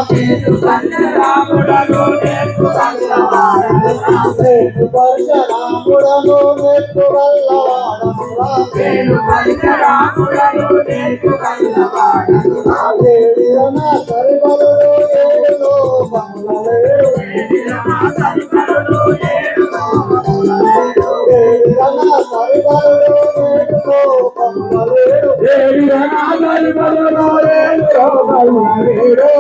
పరశురాముడను net వల్లవాడనురా నేను పరశురాముడను net వల్లవాడనురా వేడిరన సరిబలుడు ఏడు లోకములలేడు వేడిరన సరిబలుడు ఏడు లోకములలేడు వేడిరన సరిబలుడు ఏడు లోకములలేడు వేడిరన సరిబలుడు ఏడు లోకములలేడు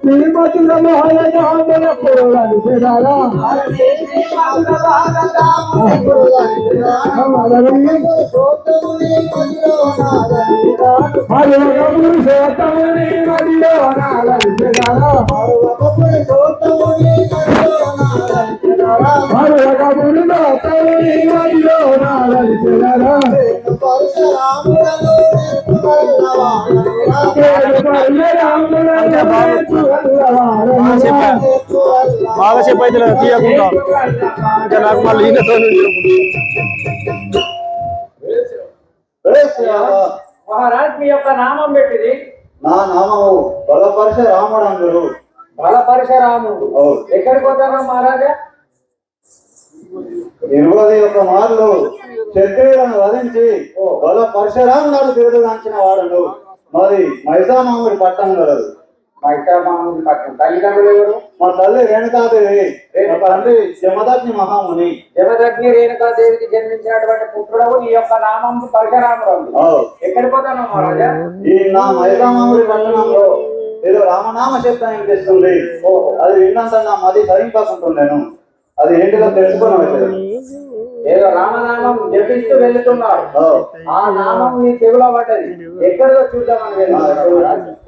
శ్రీమతుల మోహన పురాణి సేదారా బాగా చెప్పు అయితే తీయకుండా ఇంకా నాకు మళ్ళీ ఈయనతో మహారాజ్ మీ యొక్క నామం పెట్టింది. నా నామము బలపరశురాముడు. బలపరశురాముడు ఎక్కడికి పోతారా మహారాజా? 21 మార్లు క్షత్రియులను వధించి బలపరశురాముడు తిరుగుగాంచిన వాడను. మరి మైసామాముడి పట్టణం కలదు. మైసామాముడి పట్టణం. తల్లిదండ్రులు ఎవరు? మా తల్లి రేణుకాదేవి, మా తండ్రి జమదగ్ని మహాముని. జమదగ్ని రేణుకాదేవికి జన్మించినటువంటి పుత్రుడు ఈ యొక్క నామం పరశురాముడు. ఎక్కడికి పోతాను మహారాజా? ఈ నా మైసామాముడి పట్టణంలో ఏదో రామనామ శబ్దం వినిపిస్తుంది. అది విన్నంత నా మది సరింపకుంటున్నాను. అది ఏంటిదో తెలుసుకున్నాను. ఏదో రామనామం జపిస్తూ వెళ్తున్నారు. ఆ నామం నీ చెవిలో పడ్డది. ఎక్కడిదో చూద్దామని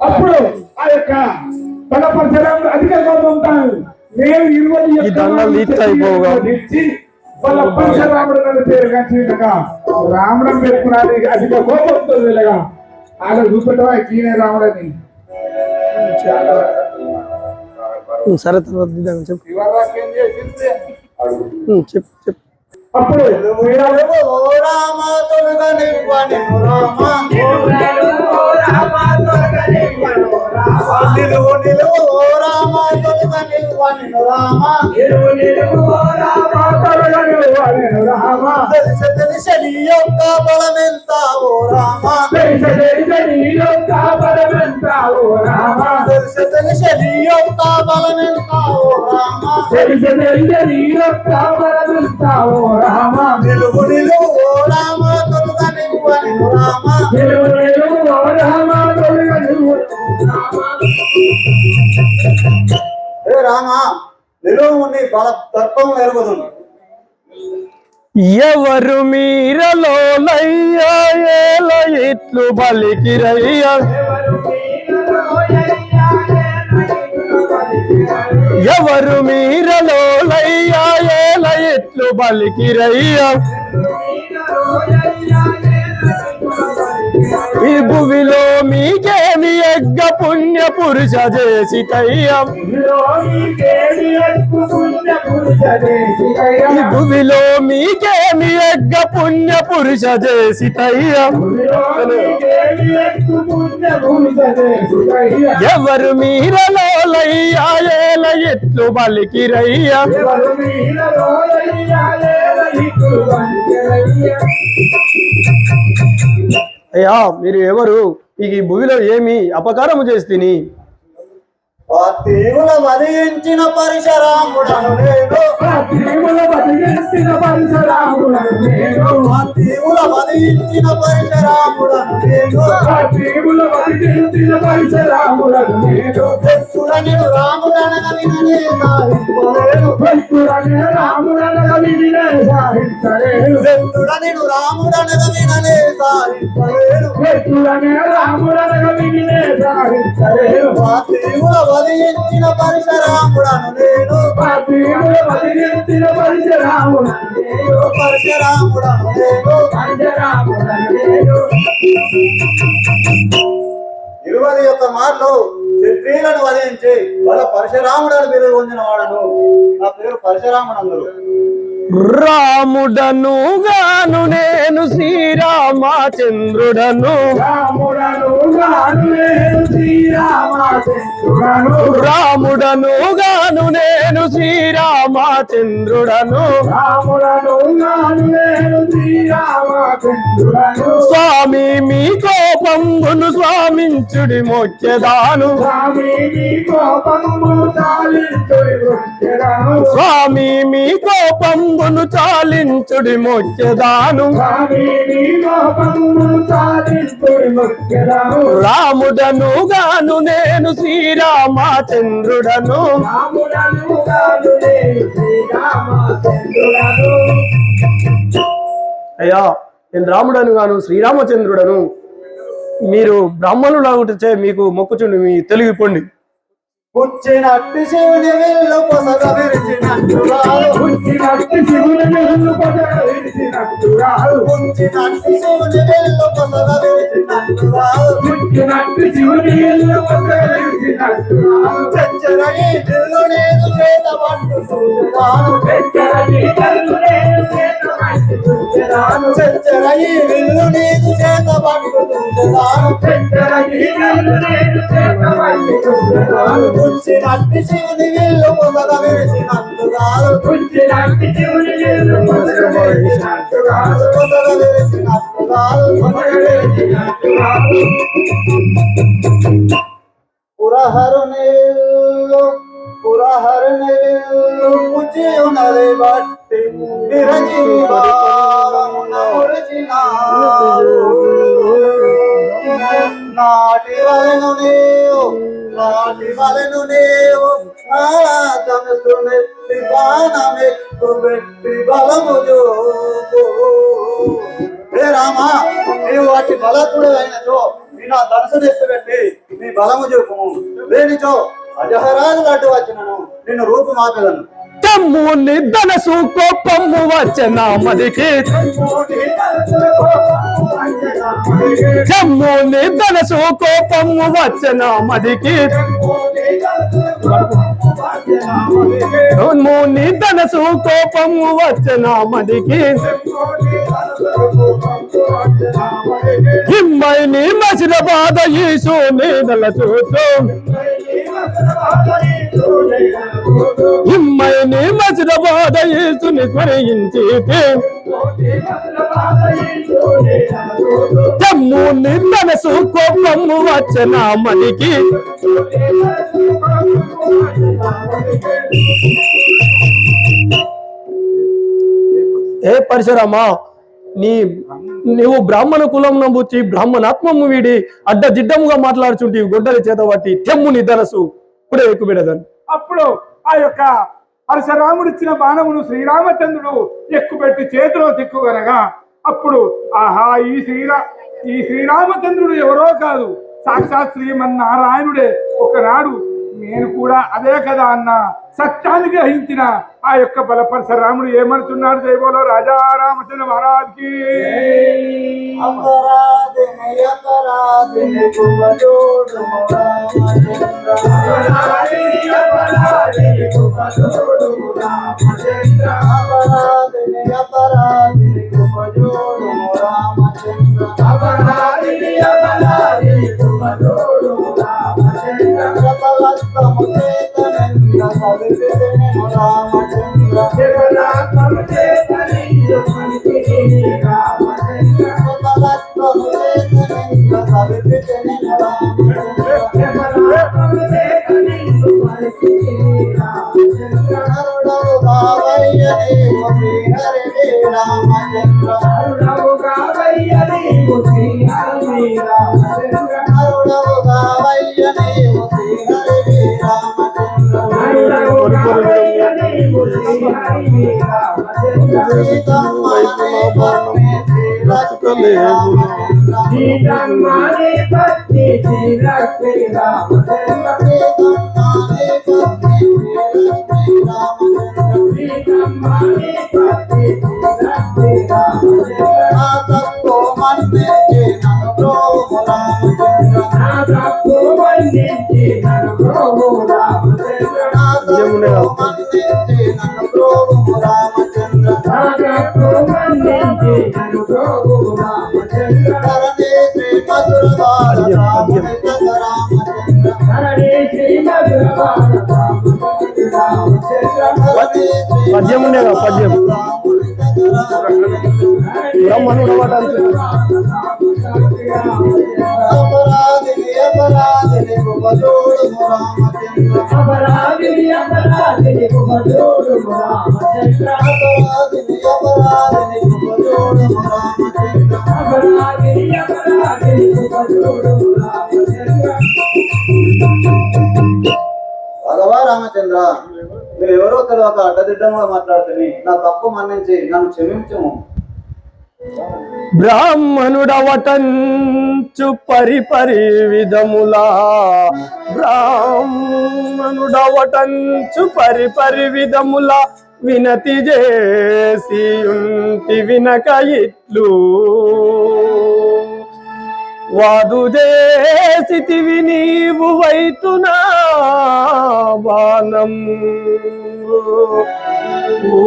అప్పుడు ఆ యొక్క బలపరశురాముడు అధిక కోపంతాను నేను 20 బలపరశురాముడు పేరుగా చీటగా రాముడు పెట్టుకున్నది అధిక కోపంతో వెళ్ళగా ఆయన చూపెట్టవా ఈయన రాముడని. సరే తర్వాత చెప్పు. అప్పుడు రామా నిలువు బల తర్పం ఎరుగుదు. ఎవరు మీరలో లయ్యాల ఇట్లు బలికిరయ్య ఎవరు మీరలో లయ్యాల ఇట్లు బలికిరయ్య ఈ భువిలో మీకేమి యజ్ఞ పుణ్య పురుష చేసితయ్యం ఈ భువిలో మీకేమి యజ్ఞ పుణ్య పురుష చేసితయ్యం ఎవరు మీరలో లయ్యాల ఎట్లు బలికిరయ్య అయ్యా మీరు ఎవరు? ఈ భూమిలో ఏమి అపకారము చేస్తేని? తీవుల వధించిన పరశురాముడను నేను. తీవుల వధించిన పరశురాముడను నేను. తీవుల వధించిన పరశురాముడను నేను. తీవుల వధించిన పరశురాముడను నేను. భక్తుడని రాముడనగని నేను. భక్తుడని రాముడనగని సాహించలేను నేను రాముడనగా వినలే సాహించలేను రాముడనగా వినినే సాహించలేను పార్థివుల వధించిన పరశురాముడను నేను పార్థివుల వధించిన పరశురాముడను నేను పరశురాముడను నేను పరశురాముడను నేను 21 మార్లు క్షత్రియులను వధించి వాళ్ళ పరశురాముడు అని పేరు పొందిన వాడను. నా పేరు పరశురాముడు అందరూ. రాముడను గాను నేను శ్రీరామచంద్రుడను రాముడను గాను నేను శ్రీరామచంద్రుడను రాముడను గాను నేను శ్రీరామచంద్రుడను రాముడను గాను నేను శ్రీరామచంద్రుడను స్వామి మీ కోపంబును స్వామించుడి మొక్కెదాను స్వామి మీ కోపమును చాలించుడి మొక్కెదాను స్వామి మీ కోపంబును చాలించుడి మొక్కెదాను స్వామి మీ కోపమును చాలించుడి మొక్కెదాను రాముడను గాను నేను శ్రీరామచంద్రుడను రాముడను గాను నేను శ్రీరామచంద్రుడను అయ్యా నేను రాముడను గాను శ్రీరామచంద్రుడను మీరు బ్రాహ్మణులాగుటచే మీకు మొక్కుచుండి మీ తెలివిపోండి పుచ్చినట్టి శివుని విల్లు పొసగ విరిచినట్టురాలు పుచ్చినట్టి శివుని విల్లు పొసగ విరిచినట్టురాలు పుచ్చినట్టి శివుని విల్లు పొసగ విరిచినట్టురాలు పుచ్చినట్టి శివుని విల్లు పొసగ విరిచినట్టురాలు చెచ్చరగి విల్లు నేను చేత పట్టు చూచెదాను చెచ్చరగి విల్లు నేను చేత పట్టు చూచెదాను చెచ్చరగి విల్లు నేను చేత పట్టు చూచెదాను చెచ్చరగి విల్లు నేను చేత పట్టు చూచెదాను పుచ్చినట్టి శివుని విల్లు పొసగ విరిచినట్టురాలు పుచ్చినట్టి శివుని విల్లు పొసగ విరిచినట్టురాలు పొసగ విరిచినట్టురాలు పొసగ విరిచినట్టురాలు పురహరుని పుచ్చియునది బట్టి విరచివారమున మురిసినారు. నాటి వలెను నీవు ధనుసునెత్తి బాణమెక్కు పెట్టి బలము చూపు. హే రామా, నీవు వాటి బలకుడు అయినచో నీ నా ధనుసును ఎత్తుపెట్టి నీ బలము చూపుము. లేనిచో అజహరాజు అడ్డు వచ్చినను నిన్ను రూపుమాపెదను. తమ్ముని ధనసు కోపము వచ్చన మదికి తమ్ముని ధనసు కోపము వచ్చన మదికి తమ్ముని ధనసు కోపము వచ్చన మదికి హిమ్మైని మసిన బాధ ఈశు నీడల చూచు హిమ్మైని మసిన బాధ ఈశుని స్మరించి తమ్ముని ధనసు కోపము వచ్చన మదికి ఏ పరశురామా నీవు బ్రాహ్మణ కులం నమ్ముచ్చి బ్రాహ్మణాత్మము వీడి అడ్డదిడ్డముగా మాట్లాడుచుంటి గొడ్డలి చేత పట్టి తెమ్ముని ధనసు ఇప్పుడే ఎక్కుబెడదాను. అప్పుడు ఆ యొక్క పరశురాముడు ఇచ్చిన బాణమును శ్రీరామచంద్రుడు ఎక్కుపెట్టి చేతిలో తిక్కుగనగా అప్పుడు ఆహా ఈ శ్రీరామచంద్రుడు ఎవరో కాదు, సాక్షాత్ శ్రీమన్నారాయణుడే. ఒకనాడు నేను కూడా అదే కదా అన్న సత్యాన్ని గ్రహించిన ఆ యొక్క బల పరశురాముడు ఏమనుతున్నాడు? జైబోలో రాజా రామచంద్ర మహారాజ్కి. రామచంద్ర సీతమ్మని పత్ని శ్రీలక్ష్మీ రామచంద్ర సీతమ్మని పత్ని శ్రీలక్ష్మీ రామచంద్ర నా తప్పు మన్నించి నన్ను బ్రోవు రామచంద్ర నా తప్పు మన్నించి నన్ను బ్రోవు రామచంద్ర నా తప్పు మన్నించి నన్ను బ్రోవు రామచంద్ర నా తప్పు మన్నించి నన్ను బ్రోవు రామచంద్ర ధరణి శ్రీ మధుర బాల రామచంద్ర ధరణి శ్రీ మధుర బాల రామచంద్ర పద్యం ఉండేగా పద్యం బ్రహ్మనుడు అవటానికి అపరాధిని అపరాధిని కృపజోడు రామచంద్ర అపరాధిని అపరాధిని కృపజోడు రామచంద్ర అపరాధిని అపరాధిని కృపజోడు రామచంద్ర అపరాధిని అపరాధిని కృపజోడు రామచంద్ర భగవా రామచంద్ర మీరు ఎవరో తెలియక అడ్డదిడ్డంగా మాట్లాడుతుంది నా తప్పు మన్నించి నన్ను క్షమించము బ్రాహ్మణుడవటంచు పరిపరి విధములా బ్రాహ్మణుడవటంచు పరిపరి విధములా వినతి చేసి ఉంటి వినక ఇట్లు వాదు చేసితివి నీవు వైతునా బాణం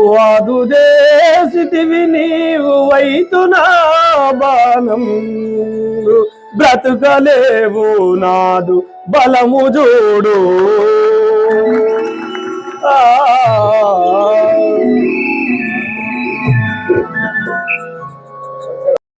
వాదు చేసితివి నీవు వైతునా బాణం బ్రతుకలేవు నాదు బలము చూడు